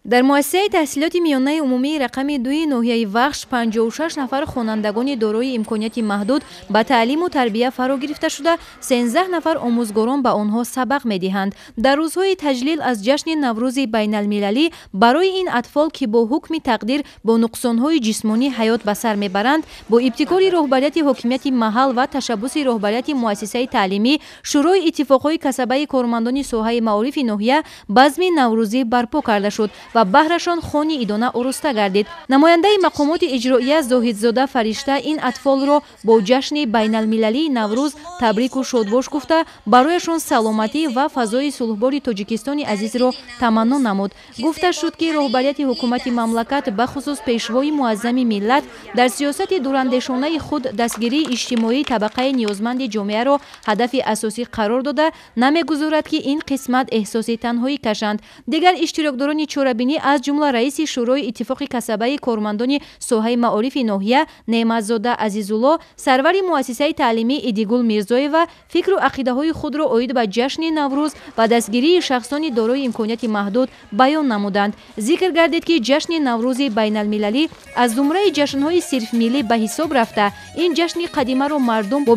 дар муассисаи таҳсилоти миёнаи умумии рақами 2 ноҳияи Вахш 56 нафар хонандагони дорои имконияти маҳдуд ба таълиму тарбия фаро гирифта шуда, 13 нафар омӯзгорон ба онҳо сабақ медиҳанд. дар рӯзҳои таҷлил аз ҷашни Наврӯзи байналмилалӣ барои ин атфол, ки бо ҳукми тақдир бо нуқсонҳои ҷисмонӣ ҳаёт ба сар мебаранд, бо ибтикори роҳбарияти ҳокимияти маҳал ва ташаббуси роҳбарияти муассисаи таълимӣ, шӯрои иттифоқҳои касабаи кормандони соҳаи маорифи ноҳия базми наврӯзӣ барпо карда шуд ва баҳрашон хони идона уруста гардид. намояндаи мақомоти иҷроия Зоҳидзода Фаришта ин атфолро бо ҷашни байналмилалии Наврӯз табрику шодбош гуфта, барояшон саломатӣ ва фазои сулҳбори Тоҷикистони азизро таманно намуд. гуфта шуд, ки роҳбарияти ҳукумати мамлакат бахусус пешвои муаззами миллат дар сиёсати дурандешонаи худ дастгирии иҷтимоии табақаи ниёзманди ҷомеаро ҳадафи асосӣ қарор дода, намегузорад, ки ин қисмат эҳсоси танҳоӣ кашанд. дигар иштирокдорони чорабинӣ аз ҷумла раиси шӯрои иттифоқи касабаи кормандони соҳаи маорифи ноҳия Неъматзода Азизулло, сарвари муассисаи таълимӣ Идигул Мирзоева фикру ақидаҳои худро оид ба ҷашни Наврӯз ва дастгирии шахсони дорои имконияти маҳдуд баён намуданд. зикр гардид, ки ҷашни Наврӯзи байналмилалӣ аз зумраи ҷашнҳои сирфмиллӣ ба ҳисоб рафта, ин ҷашни қадимаро мардум бо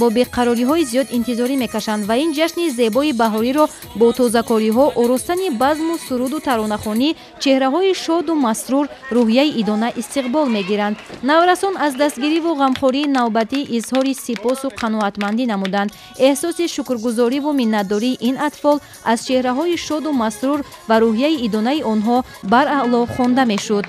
беқарориҳои зиёд интизорӣ мекашанд ва ин ҷашни зебои баҳориро бо тозакориҳо, оростани базму суруду таронахонӣ, чеҳраҳои шоду масрур, рӯҳияи идона истиқбол мегиранд. наврасон аз дастгириву ғамхории навбатӣ изҳори сипосу қаноатмандӣ намуданд. эҳсоси шукргузориву миннатдории ин атфол аз чеҳраҳои шоду масрур ва рӯҳияи идонаи онҳо бар аъло хонда мешуд.